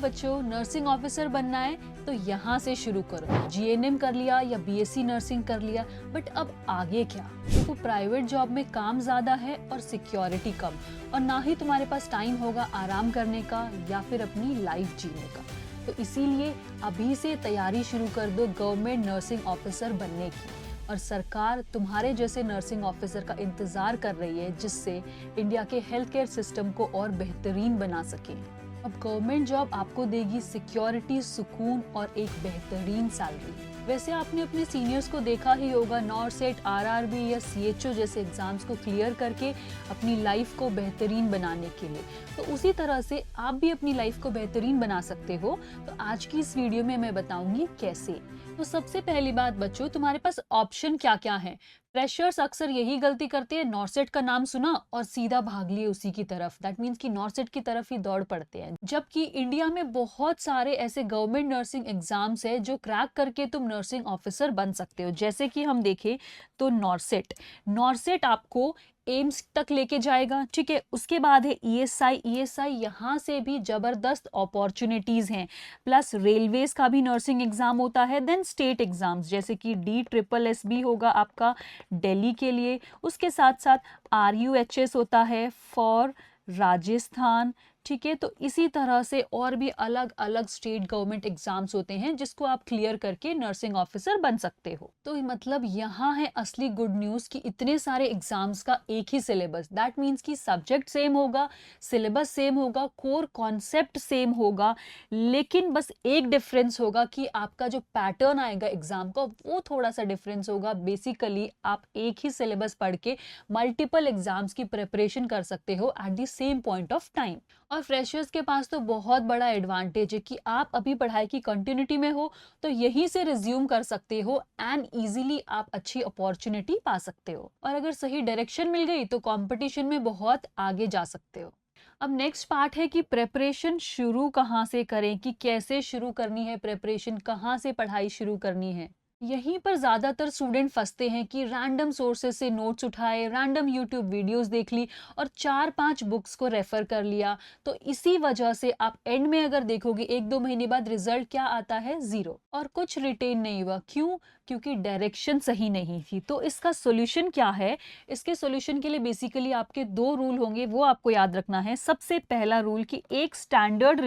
बच्चों, nursing officer बनना है तो यहाँ से शुरू करो। जीएनएम कर लिया या बीएससी नर्सिंग कर लिया, बट अब आगे क्या? देखो, प्राइवेट जॉब में काम ज्यादा है और सिक्योरिटी कम, और ना ही तुम्हारे पास टाइम होगा आराम करने का या फिर अपनी लाइफ जीने का। तो इसीलिए अभी से तैयारी शुरू कर दो गवर्नमेंट नर्सिंग ऑफिसर बनने की, और सरकार तुम्हारे जैसे नर्सिंग ऑफिसर का इंतजार कर रही है, जिससे इंडिया के हेल्थ केयर सिस्टम को और बेहतरीन बना सके। अब गवर्नमेंट जॉब आपको देगी सिक्योरिटी, सुकून और एक बेहतरीन सैलरी। वैसे आपने अपने सीनियर्स को देखा ही होगा, नॉर्सेट, आरआरबी या सीएचओ जैसे एग्जाम्स को क्लियर करके अपनी लाइफ को बेहतरीन बनाने के लिए। तो उसी तरह से आप भी अपनी लाइफ को बेहतरीन बना सकते हो। तो आज की इस वीडियो में मैं बताऊंगी कैसे। तो सबसे पहली बात बच्चों, तुम्हारे पास ऑप्शन क्या क्या है। फ्रेशर्स अक्सर यही गलती करते हैं, नॉर्सेट का नाम सुना और सीधा भाग लिए उसी की तरफ। दैट मीन्स कि नॉर्सेट की तरफ ही दौड़ पड़ते हैं, जबकि इंडिया में बहुत सारे ऐसे गवर्नमेंट नर्सिंग एग्जाम्स है जो क्रैक करके तुम नर्सिंग ऑफिसर बन सकते हो। जैसे कि हम देखें तो नॉर्सेट आपको एम्स तक लेके जाएगा, ठीक है। उसके बाद है ईएसआई यहाँ से भी जबरदस्त अपॉर्चुनिटीज हैं। प्लस रेलवेज का भी नर्सिंग एग्जाम होता है। देन स्टेट एग्जाम्स जैसे कि DSSB होगा आपका दिल्ली के लिए। उसके साथ साथ RUHS होता है फॉर राजस्थान, ठीक है। तो इसी तरह से और भी अलग अलग स्टेट गवर्नमेंट एग्जाम्स होते हैं जिसको आप क्लियर करके नर्सिंग ऑफिसर बन सकते हो। तो मतलब यहाँ है असली गुड न्यूज कि इतने सारे एग्जाम्स का एक ही सिलेबस। दैट मीन्स कि सब्जेक्ट सेम होगा, सिलेबस सेम होगा, कोर कॉन्सेप्ट सेम होगा, लेकिन बस एक डिफरेंस होगा कि आपका जो पैटर्न आएगा एग्जाम का वो थोड़ा सा डिफरेंस होगा। बेसिकली आप एक ही सिलेबस पढ़ के मल्टीपल एग्जाम्स की प्रिपरेशन कर सकते हो at the same point of time. और फ्रेशर्स के पास तो बहुत बड़ा एडवांटेज है कि आप अभी पढ़ाई की कंटिन्यूटी में हो तो यहीं से रिज्यूम कर सकते हो एंड इजीली आप अच्छी अपॉर्चुनिटी पा सकते हो। और अगर सही डायरेक्शन मिल गई तो कंपटीशन में बहुत आगे जा सकते हो। अब नेक्स्ट पार्ट है कि प्रेपरेशन शुरू कहाँ से करें, कि कैसे शुरू करनी है प्रेपरेशन, कहाँ से पढ़ाई शुरू करनी है। यहीं पर ज्यादातर स्टूडेंट फंसते हैं कि रैंडम सोर्सेज से नोट्स उठाए, रैंडम यूट्यूब वीडियोस देख ली और 4-5 बुक्स को रेफर कर लिया। तो इसी वजह से आप एंड में अगर देखोगे 1-2 महीने बाद रिजल्ट क्या आता है, 0, और कुछ रिटेन नहीं हुआ। क्यों? क्योंकि डायरेक्शन सही नहीं थी। तो इसका सोल्यूशन क्या है? इसके सोल्यूशन के लिए बेसिकली आपके 2 रूल होंगे, वो आपको याद रखना है। सबसे पहला रूल कि एक स्टैंडर्ड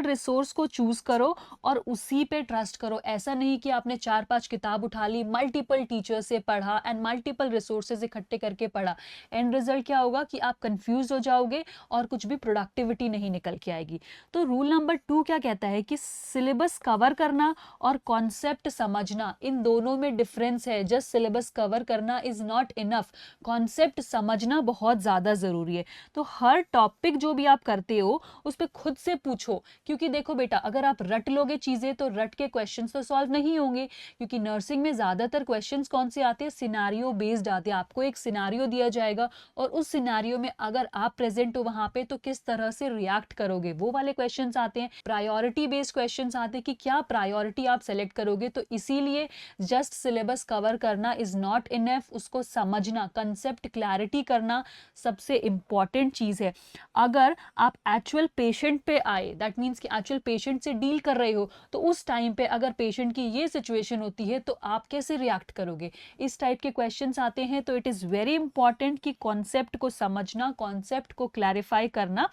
रिसोर्स को चूज करो और उसी पे ट्रस्ट करो। ऐसा नहीं कि आपने 4-5 किताब उठा ली, मल्टीपल टीचर से पढ़ा एंड मल्टीपल रिसोर्सेज इकट्ठे करके पढ़ा। एंड रिजल्ट क्या होगा कि आप कंफ्यूज हो जाओगे और कुछ भी प्रोडक्टिविटी नहीं निकल के आएगी। तो रूल नंबर 2 क्या कहता है कि सिलेबस कवर करना और कॉन्सेप्ट समझना, इन दोनों में डिफरेंस है। जस्ट सिलेबस कवर करना इज नॉट इनफ, कॉन्सेप्ट समझना बहुत ज्यादा जरूरी है। तो हर टॉपिक जो भी आप करते हो उस पर खुद से पूछो, क्योंकि देखो बेटा, अगर आप रट लोगे चीजें तो रट के क्वेश्चंस तो सॉल्व नहीं होंगे। क्योंकि नर्सिंग में ज्यादातर क्वेश्चंस कौन से आते हैं, सिनारियो बेस्ड आते हैं। आपको एक सिनारियो दिया जाएगा और उस सिनारियो में अगर आप प्रेजेंट हो वहां पे तो किस तरह से रिएक्ट करोगे, वो वाले क्वेश्चंस आते हैं। प्रायोरिटी बेस्ड क्वेश्चंस आते हैं कि क्या प्रायोरिटी आप सेलेक्ट करोगे। तो इसीलिए जस्ट सिलेबस कवर करना इज नॉट इनफ, उसको समझना, कंसेप्ट क्लैरिटी करना सबसे इंपॉर्टेंट चीज है। अगर आप एक्चुअल पेशेंट पे आए, दैट मीन्स कि एक्चुअल पेशेंट से डील कर रहे हो, तो उस टाइम पे अगर पेशेंट की ये सिचुएशन होती है तो आप कैसे रिएक्ट करोगे, इस टाइप के क्वेश्चंस आते हैं। तो इट इज वेरी इंपॉर्टेंट कि कॉन्सेप्ट को समझना, कॉन्सेप्ट को क्लैरिफाई करना,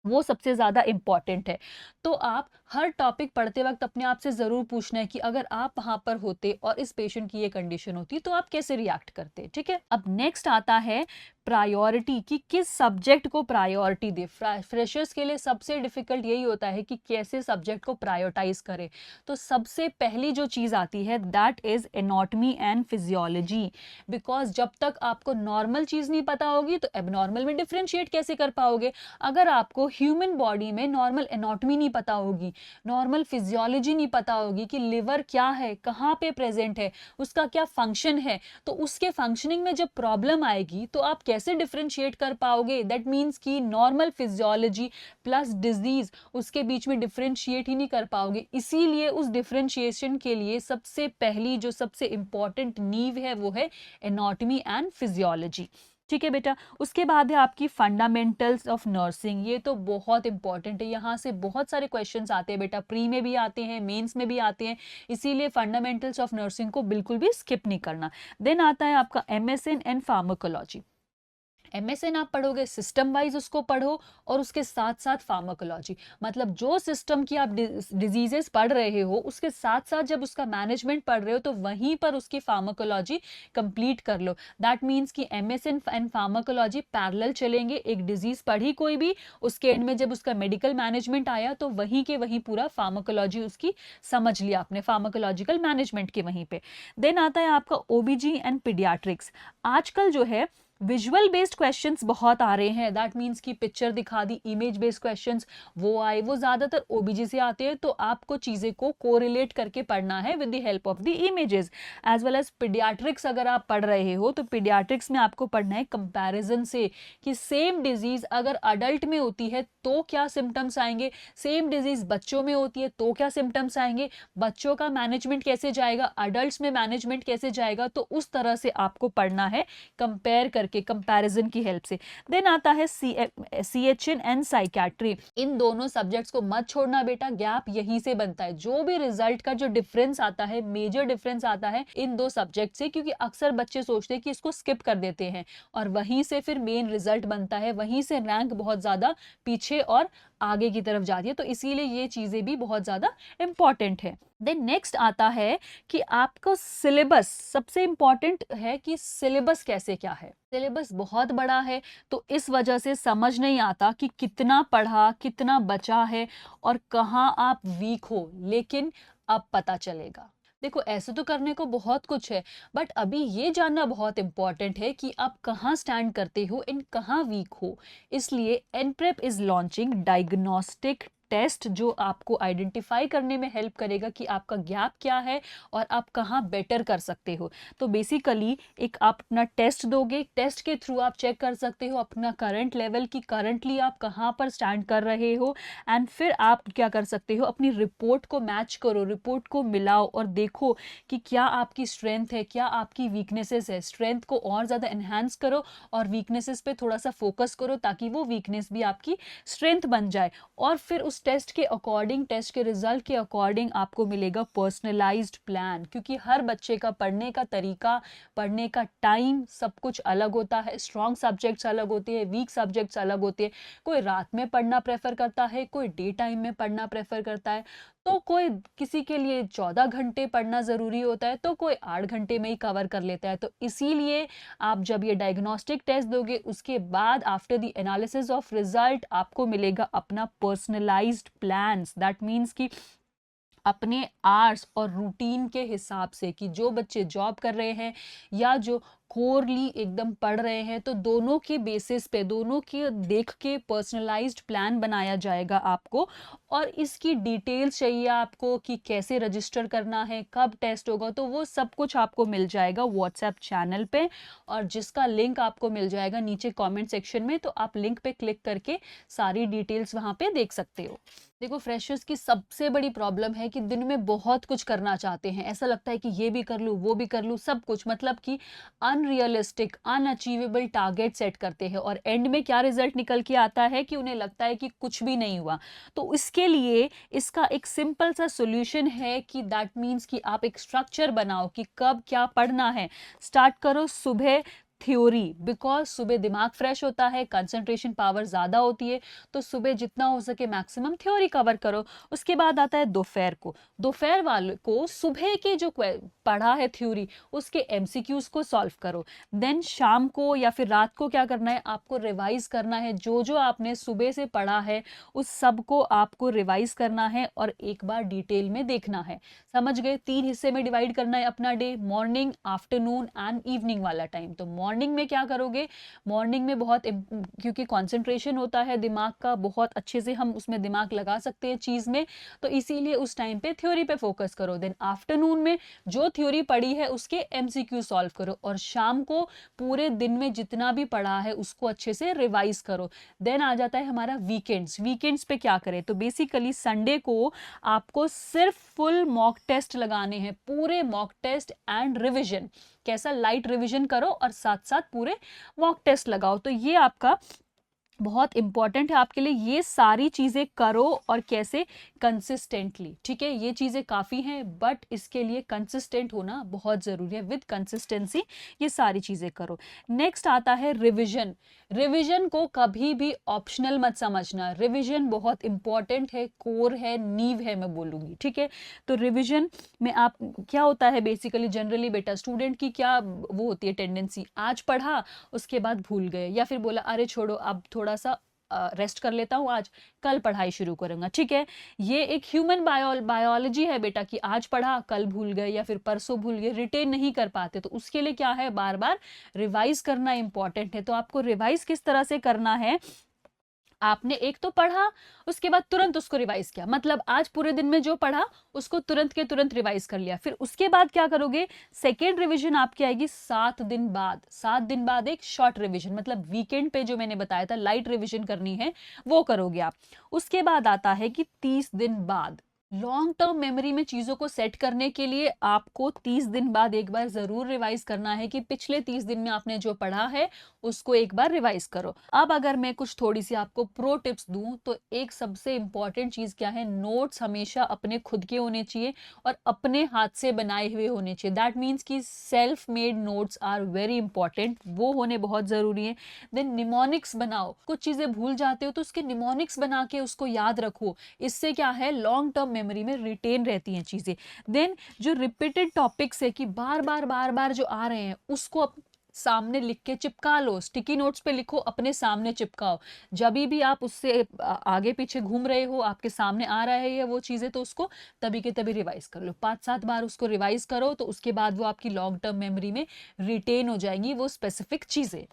वो सबसे ज्यादा इंपॉर्टेंट है। तो आप हर टॉपिक पढ़ते वक्त अपने आप से जरूर पूछना है कि अगर आप वहां पर होते और इस पेशेंट की ये कंडीशन होती तो आप कैसे रिएक्ट करते, ठीक है। अब नेक्स्ट आता है प्रायोरिटी, कि किस सब्जेक्ट को प्रायोरिटी दे। फ्रेशर्स के लिए सबसे डिफिकल्ट यही होता है कि कैसे सब्जेक्ट को प्रायोरिटाइज करें। तो सबसे पहली जो चीज आती है that is anatomy and physiology. Because जब तक आपको नॉर्मल चीज नहीं पता होगी तो एबनॉर्मल में डिफरेंशिएट कैसे कर पाओगे। अगर आपको ह्यूमन बॉडी में नॉर्मल एनाटॉमी नहीं पता होगी, नॉर्मल फिजियोलॉजी नहीं पता होगी कि लिवर क्या है, कहाँ पे प्रेजेंट है, उसका क्या फंक्शन है, तो उसके फंक्शनिंग में जब प्रॉब्लम आएगी तो आप कैसे डिफरेंशिएट कर पाओगे। दैट मीन्स कि नॉर्मल फिजियोलॉजी प्लस डिजीज, उसके बीच में डिफरेंशिएट ही नहीं कर पाओगे। इसीलिए उस डिफरेंशिएशन के लिए सबसे पहली जो सबसे इंपॉर्टेंट नींव है वो है एनाटॉमी एंड फिजियोलॉजी, ठीक है बेटा। उसके बाद है आपकी फंडामेंटल्स ऑफ नर्सिंग, ये तो बहुत इंपॉर्टेंट है, यहाँ से बहुत सारे क्वेश्चंस आते हैं बेटा, प्री में भी आते हैं, मेंस में भी आते हैं, इसीलिए फंडामेंटल्स ऑफ नर्सिंग को बिल्कुल भी स्किप नहीं करना। देन आता है आपका MSN एंड फार्माकोलॉजी। MSN आप पढ़ोगे, सिस्टम वाइज उसको पढ़ो और उसके साथ साथ फार्माकोलॉजी, मतलब जो सिस्टम की आप डिजीजेस पढ़ रहे हो उसके साथ साथ जब उसका मैनेजमेंट पढ़ रहे हो तो वहीं पर उसकी फार्माकोलॉजी कंप्लीट कर लो। दैट मीन्स कि MSN एंड फार्माकोलॉजी पैरेलल चलेंगे, एक डिजीज पढ़ी कोई भी, उसके एंड में जब उसका मेडिकल मैनेजमेंट आया तो वहीं के वहीं पूरा फार्माकोलॉजी उसकी समझ लिया आपने, फार्माकोलॉजिकल मैनेजमेंट के वहीं पे। देन आता है आपका OBG एंड पीडियाट्रिक्स। आजकल जो है विजुअल बेस्ड क्वेश्चंस बहुत आ रहे हैं, दैट मीन्स कि पिक्चर दिखा दी, इमेज बेस्ड क्वेश्चंस वो आए, वो ज्यादातर OBG से आते हैं, तो आपको चीजें को कोरिलेट करके पढ़ना है with the help of the images. As well as paediatrics अगर आप पढ़ रहे हो तो पीडियाट्रिक्स में आपको पढ़ना है कंपैरिजन से, कि सेम डिजीज अगर अडल्ट में होती है तो क्या सिम्टम्स आएंगे, सेम डिजीज बच्चों में होती है तो क्या सिम्टम्स आएंगे, बच्चों का मैनेजमेंट कैसे जाएगा, अडल्ट में मैनेजमेंट कैसे जाएगा, तो उस तरह से आपको पढ़ना है कंपेयर करके, कंपैरिजन की हेल्प से। देन आता है CHN एंड साइकियाट्री। इन दोनों सब्जेक्ट्स को मत छोड़ना बेटा, गैप यहीं से बनता है, जो भी रिजल्ट का जो डिफरेंस आता है, मेजर डिफरेंस आता है इन दो सब्जेक्ट से, क्योंकि अक्सर बच्चे सोचते हैं कि इसको स्किप कर देते हैं और वहीं से फिर मेन रिजल्ट बनता है, वहीं से रैंक बहुत ज्यादा पीछे और आगे की तरफ जाती है, तो इसीलिए ये चीजें भी बहुत ज्यादा इंपॉर्टेंट है। देन नेक्स्ट आता है कि आपको सिलेबस, सबसे इंपॉर्टेंट है कि सिलेबस कैसे क्या है, सिलेबस बहुत बड़ा है तो इस वजह से समझ नहीं आता कि कितना पढ़ा कितना बचा है और कहाँ आप वीक हो, लेकिन अब पता चलेगा। देखो ऐसे तो करने को बहुत कुछ है, बट अभी ये जानना बहुत इंपॉर्टेंट है कि आप कहाँ स्टैंड करते हो इन, कहाँ वीक हो। इसलिए NPrep is launching diagnostic test जो आपको आइडेंटिफाई करने में हेल्प करेगा कि आपका गैप क्या है और आप कहाँ बेटर कर सकते हो। तो बेसिकली एक आप अपना टेस्ट दोगे, टेस्ट के थ्रू आप चेक कर सकते हो अपना करंट लेवल की करंटली आप कहाँ पर स्टैंड कर रहे हो, एंड फिर आप क्या कर सकते हो, अपनी रिपोर्ट को मैच करो, रिपोर्ट को मिलाओ और देखो कि क्या आपकी स्ट्रेंथ है, क्या आपकी वीकनेसेस है, स्ट्रेंथ को और ज़्यादा एनहांस करो और वीकनेसेस पे थोड़ा सा फोकस करो ताकि वो वीकनेस भी आपकी स्ट्रेंथ बन जाए। और फिर उस टेस्ट के अकॉर्डिंग, टेस्ट के रिजल्ट के अकॉर्डिंग आपको मिलेगा पर्सनलाइज्ड प्लान, क्योंकि हर बच्चे का पढ़ने का तरीका, पढ़ने का टाइम सब कुछ अलग होता है, स्ट्रॉन्ग सब्जेक्ट्स अलग होते हैं, वीक सब्जेक्ट्स अलग होते हैं, कोई रात में पढ़ना प्रेफर करता है, कोई डे टाइम में पढ़ना प्रेफर करता है, तो कोई किसी के लिए 14 घंटे पढ़ना ज़रूरी होता है तो कोई 8 घंटे में ही कवर कर लेता है। तो इसीलिए आप जब ये डायग्नोस्टिक टेस्ट दोगे उसके बाद after the analysis of result आपको मिलेगा अपना पर्सनलाइज्ड प्लान्स। दैट मीन्स कि अपने आवर्स और रूटीन के हिसाब से, कि जो बच्चे जॉब कर रहे हैं या जो कोरली एकदम पढ़ रहे हैं, तो दोनों के बेसिस पे, दोनों के देख के पर्सनलाइज्ड प्लान बनाया जाएगा आपको। और इसकी डिटेल्स चाहिए आपको कि कैसे रजिस्टर करना है, कब टेस्ट होगा, तो वो सब कुछ आपको मिल जाएगा व्हाट्सएप चैनल पे, और जिसका लिंक आपको मिल जाएगा नीचे कमेंट सेक्शन में, तो आप लिंक पे क्लिक करके सारी डिटेल्स वहां पे देख सकते हो। देखो फ्रेशर्स की सबसे बड़ी प्रॉब्लम है कि दिन में बहुत कुछ करना चाहते हैं, ऐसा लगता है कि ये भी कर लूँ वो भी कर लूँ, सब कुछ, मतलब कि अनरियलिस्टिक अनअचीवेबल टारगेट सेट करते हैं और एंड में क्या रिजल्ट निकल के आता है कि उन्हें लगता है कि कुछ भी नहीं हुआ। तो इसके लिए इसका एक सिंपल सा सोल्यूशन है कि दैट मीन्स कि आप एक स्ट्रक्चर बनाओ कि कब क्या पढ़ना है। स्टार्ट करो सुबह थ्योरी, बिकॉज सुबह दिमाग फ्रेश होता है, कंसंट्रेशन पावर ज़्यादा होती है, तो सुबह जितना हो सके मैक्सिमम थ्योरी कवर करो। उसके बाद आता है दोपहर को, दोपहर वाले को सुबह के जो पढ़ा है थ्योरी उसके MCQs को सॉल्व करो। देन शाम को या फिर रात को क्या करना है, आपको रिवाइज करना है, जो जो आपने सुबह से पढ़ा है उस सब को आपको रिवाइज करना है और एक बार डिटेल में देखना है। समझ गए? 3 हिस्से में डिवाइड करना है अपना day, morning, afternoon and evening वाला टाइम। तो मॉर्निंग में क्या करोगे, मॉर्निंग में बहुत, क्योंकि कंसंट्रेशन होता है दिमाग का, बहुत अच्छे से हम उसमें दिमाग लगा सकते हैं चीज में, तो इसीलिए उस टाइम पे थ्योरी पे फोकस करो। देन आफ्टरनून में जो थ्योरी पढ़ी है उसके MCQ सॉल्व करो, और शाम को पूरे दिन में जितना भी पढ़ा है उसको अच्छे से रिवाइज करो। देन आ जाता है हमारा वीकेंड्स। वीकेंड्स पे क्या करें, तो बेसिकली संडे को आपको सिर्फ फुल मॉक टेस्ट लगाने हैं, पूरे मॉक टेस्ट एंड रिविजन। कैसा लाइट रिवीजन करो और साथ साथ पूरे मॉक टेस्ट लगाओ। तो ये आपका बहुत इंपॉर्टेंट है आपके लिए, ये सारी चीजें करो और कैसे, कंसिस्टेंटली। ठीक है, ये चीजें काफी हैं बट इसके लिए कंसिस्टेंट होना बहुत जरूरी है। विद कंसिस्टेंसी ये सारी चीजें करो। नेक्स्ट आता है रिवीजन। रिवीजन को कभी भी ऑप्शनल मत समझना, रिवीजन बहुत इंपॉर्टेंट है, कोर है, नींव है मैं बोलूंगी। ठीक है, तो रिवीजन में आप क्या होता है बेसिकली, जनरली बेटा स्टूडेंट की क्या वो होती है टेंडेंसी, आज पढ़ा उसके बाद भूल गए, या फिर बोला अरे छोड़ो अब थोड़ा सा रेस्ट कर लेता हूँ, आज कल पढ़ाई शुरू करूंगा। ठीक है, ये एक ह्यूमन बायोलॉजी है बेटा कि आज पढ़ा कल भूल गए या फिर परसों भूल गए, रिटेन नहीं कर पाते। तो उसके लिए क्या है, बार बार रिवाइज करना इंपॉर्टेंट है। तो आपको रिवाइज किस तरह से करना है, आपने एक तो पढ़ा उसके बाद तुरंत उसको रिवाइज किया, मतलब आज पूरे दिन में जो पढ़ा उसको तुरंत के तुरंत रिवाइज कर लिया। फिर उसके बाद क्या करोगे, सेकेंड रिवीजन आपकी आएगी 7 दिन बाद। 7 दिन बाद एक शॉर्ट रिवीजन, मतलब वीकेंड पे जो मैंने बताया था लाइट रिवीजन करनी है वो करोगे आप। उसके बाद आता है कि 30 दिन बाद। लॉन्ग टर्म मेमोरी में चीजों को सेट करने के लिए आपको 30 दिन बाद एक बार जरूर रिवाइज करना है कि पिछले 30 दिन में आपने जो पढ़ा है उसको एक बार रिवाइज करो। अब अगर मैं कुछ थोड़ी सी आपको प्रो टिप्स दूं तो एक सबसे इंपॉर्टेंट चीज क्या है, नोट्स हमेशा अपने खुद के होने चाहिए और अपने हाथ से बनाए हुए होने चाहिए। दैट मीन्स कि self made notes are very important, वो होने बहुत जरूरी है। देन निमोनिक्स बनाओ, कुछ चीजें भूल जाते हो तो उसके निमोनिक्स बना के उसको याद रखो, इससे क्या है लॉन्ग टर्म मेमोरी में रिटेन रहती हैं चीजें। देन जो रिपीटेड टॉपिक्स है कि बार बार जो आ रहे हैं उसको सामने लिख के चिपका लो, स्टिकी नोट्स पे लिखो, अपने सामने चिपकाओ। जब भी आप उससे आगे पीछे घूम रहे हो आपके सामने आ रहा है ये वो चीजें, तो उसको तभी के तभी रिवाइज कर लो। 5-7 बार उसको रिवाइज करो तो उसके बाद वो आपकी लॉन्ग टर्म मेमोरी में रिटेन हो जाएंगी वो स्पेसिफिक चीजें।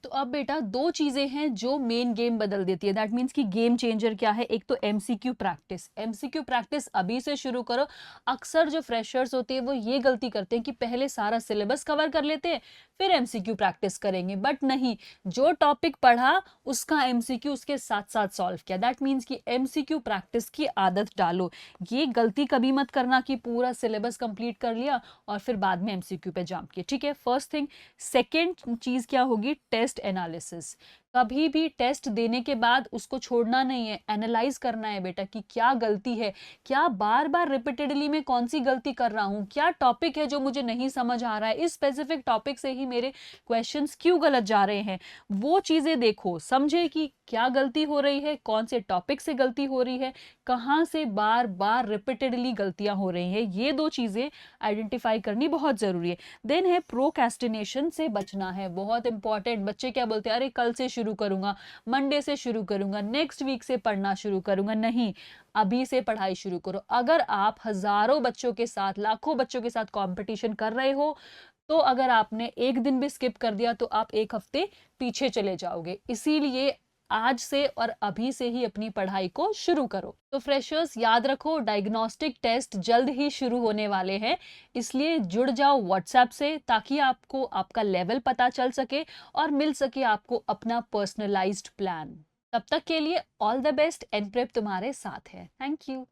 तो अब बेटा दो चीजें हैं जो मेन गेम बदल देती है, दैट मीन्स कि गेम चेंजर क्या है, एक तो एमसीक्यू प्रैक्टिस। एमसीक्यू प्रैक्टिस अभी से शुरू करो। अक्सर जो फ्रेशर्स होते हैं वो ये गलती करते हैं कि पहले सारा सिलेबस कवर कर लेते हैं फिर एमसीक्यू प्रैक्टिस करेंगे, बट नहीं, जो टॉपिक पढ़ा उसका एमसीक्यू उसके साथ साथ सॉल्व किया। दैट मीन्स कि एमसीक्यू प्रैक्टिस की आदत डालो। ये गलती कभी मत करना कि पूरा सिलेबस कंप्लीट कर लिया और फिर बाद में एमसीक्यू पे जंप किया। ठीक है, फर्स्ट थिंग। सेकेंड चीज क्या होगी, टेस्ट एनालिसिस। कभी भी टेस्ट देने के बाद उसको छोड़ना नहीं है, एनालाइज करना है बेटा कि क्या गलती है, क्या बार बार रिपीटेडली में कौन सी गलती कर रहा हूं, क्या टॉपिक है जो मुझे नहीं समझ आ रहा है, इस स्पेसिफिक टॉपिक से ही मेरे क्वेश्चंस क्यों गलत जा रहे हैं। वो चीजें देखो, समझे कि क्या गलती हो रही है, कौन से टॉपिक से गलती हो रही है, कहां से बार बार रिपीटेडली गलतियां हो रही हैं। ये दो चीजें आइडेंटिफाई करनी बहुत जरूरी है। देन है प्रोक्रेस्टिनेशन से बचना है, बहुत इंपॉर्टेंट। बच्चे क्या बोलते हैं, अरे कल से शुरू करूंगा, मंडे से शुरू करूंगा, नेक्स्ट वीक से पढ़ना शुरू करूंगा। नहीं, अभी से पढ़ाई शुरू करो। अगर आप हजारों बच्चों के साथ, लाखों बच्चों के साथ कंपटीशन कर रहे हो तो अगर आपने एक दिन भी स्किप कर दिया तो आप एक हफ्ते पीछे चले जाओगे। इसीलिए आज से और अभी से ही अपनी पढ़ाई को शुरू करो। तो फ्रेशर्स याद रखो, डायग्नोस्टिक टेस्ट जल्द ही शुरू होने वाले हैं, इसलिए जुड़ जाओ व्हाट्सएप से ताकि आपको आपका लेवल पता चल सके और मिल सके आपको अपना पर्सनलाइज्ड प्लान। तब तक के लिए ऑल द बेस्ट, एनप्रेप तुम्हारे साथ है। Thank you.